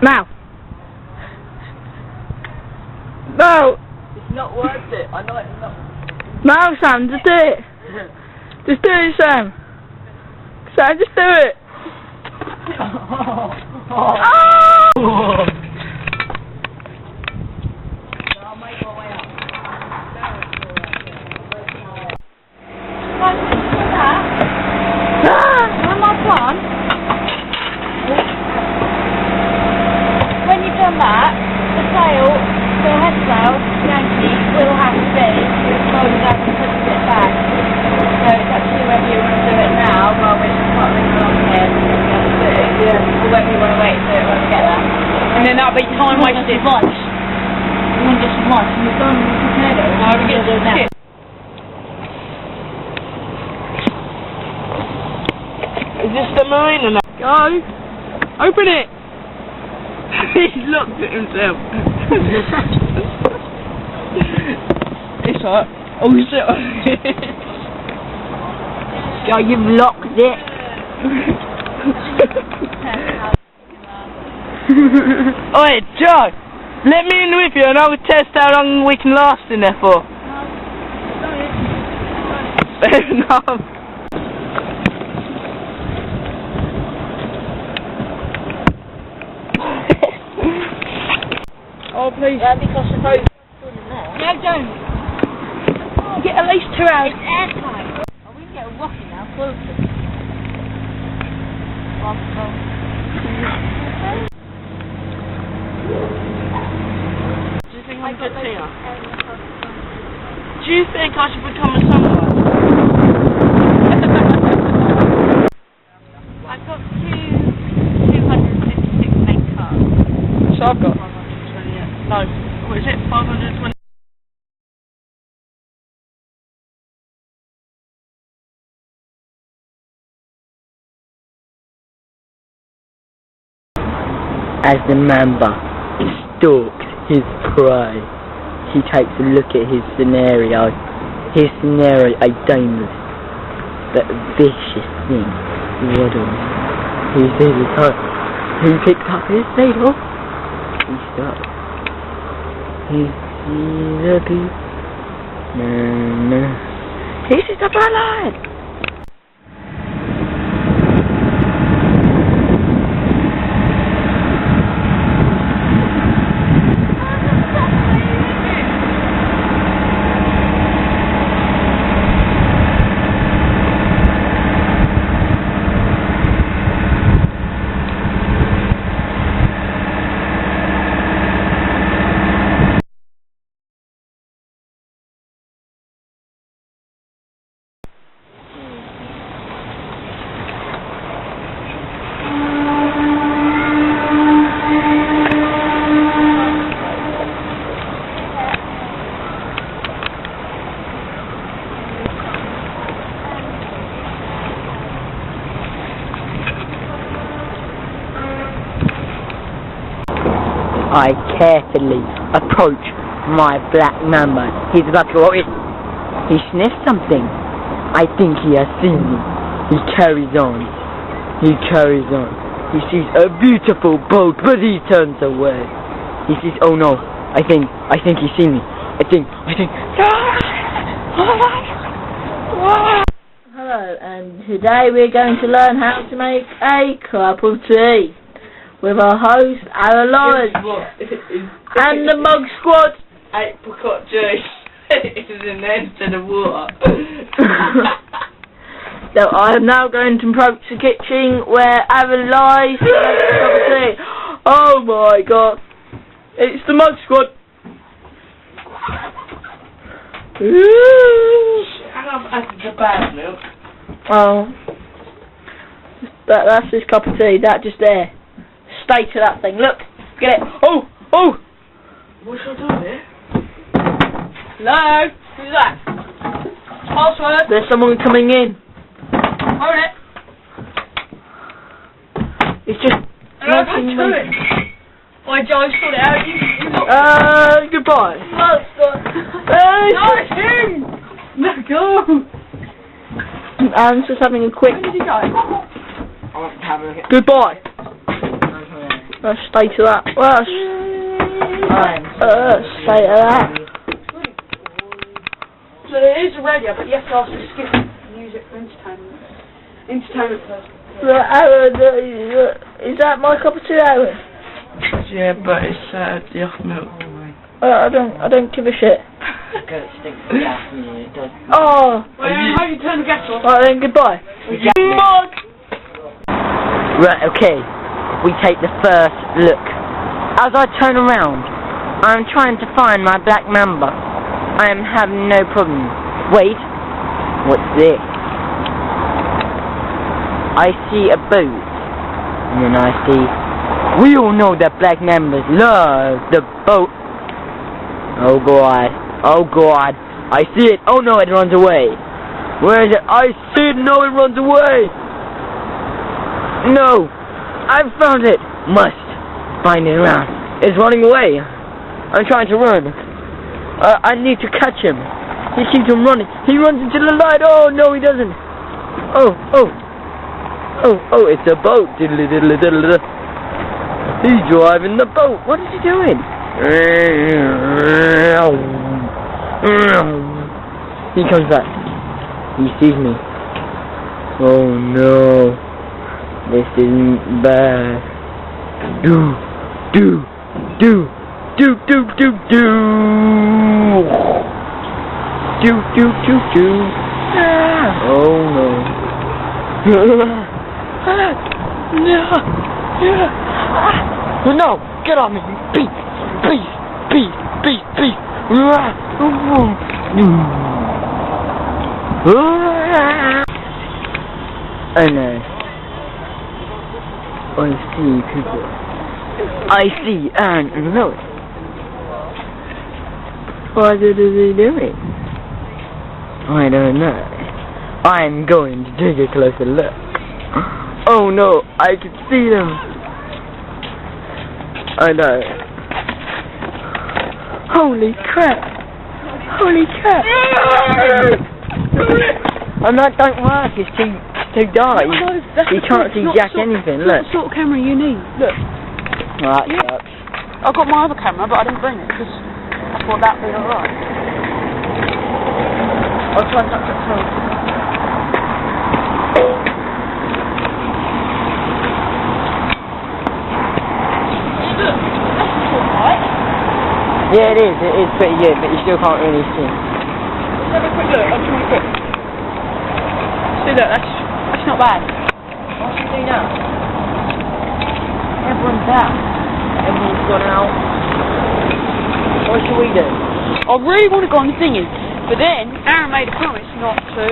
Now. No. It's not worth it. I know it's not. No, Sam, just do it. Just do it, Sam. Sam, just do it. Oh. I'll make my way up. On my plant, when you've done that, the tail, the head sail, Yankee, will have to be folded up and put a bit back. So it's up to you whether you want to do it now, while we're just quite really long here, or whether you want to wait and do it when we get there. And then that'll be time wasted. You want just advice, and you've done prepared it. No, we're going to do it now. Is this the marina now? Go! Open it! He's looked at himself. It's hot. Oh shit. Yeah, you've locked it. Oi, Joe! Let me in with you and I will test how long we can last in there for. Fair enough. Oh, please. Yeah, because suppose... No, don't. Get at least 2 hours. It's airtight. Oh, we can get a rocky now, close it. Do you think I'm good here? Do you think I should become a sunrise? I've got 256 main cars. So I've got 528. No, what is it? 520. As the mamba stalks his prey, he takes a look at his scenario. His scenario, a dangerous but vicious thing. Waddles. He sees his hook. He picks up his needle. He stops. He sees a piece. No. He sees the bright light. I carefully approach my black mamba. He's about to go in. He sniffs something. I think he has seen me. He carries on. He sees a beautiful boat, but he turns away. He sees, oh no, I think he's seen me. I think. Hello, and today we're going to learn how to make a cup of tea with our host, Aaron and the Mug Squad. Apricot juice is in there instead of water. So I am now going to approach the kitchen where Aaron lies to make a cup of tea. Oh my god. It's the Mug Squad. Hang on, that's the bad milk. Oh. That's his cup of tea, that just there. Stay to that thing. Look, get it. Oh! What should I do here? Hello? Who's that? Password? There's someone coming in. Hold it. It's just... Why, Joe, sort it out. Goodbye. No, it's him! No, go! Aaron's just having a quick... Where did he go? I want to have a look at... Goodbye. Stay to that. Stay to that. So it is a radio, but you have to also skip music for entertainment. Entertainment first. Look, Aaron, is that my cup of tea, Aaron? Yeah, but it's the off milk. I don't give a shit. Because it stinks of gas in here, it does. Oh! Well, how you turn the gas off? Right then, goodbye. Mug! Right, okay. We take the first look. As I turn around, I'm trying to find my black mamba. I am having no problem. Wait. What's this? I see a boat. And then I see... We all know that black mambas love the boat. Oh God. Oh God. I see it. Oh no, it runs away. Where is it? I see it. No, it runs away. No. I found it. Must find it around. It's running away. I'm trying to run. I need to catch him. He keeps on running. He runs into the light. Oh no, he doesn't. Oh, it's a boat. Diddly diddly diddly. He's driving the boat. What is he doing? He comes back. He sees me. Oh no. This isn't bad. Do. Oh no. No, get on me. Beast. Oh no. I see people. I see Aaron and Lois. What is he doing? I don't know. I'm going to take a closer look. Oh no, I can see them. I know. Holy crap. And that don't work, it's too dark. You can't see jack anything, look. What sort of camera you need? Look. Well, that sucks. I've got my other camera, but I didn't bring it, because I thought that'd be alright. I'll try and touch it through. Yeah, it is pretty good, but you still can't really see. Let's have a quick look, I'll try and quick. See, look, that's not bad. What should we do now? Everyone's out. Everyone's gone out. What should we do? I really want to go on the thingy, but then Aaron made a promise not to...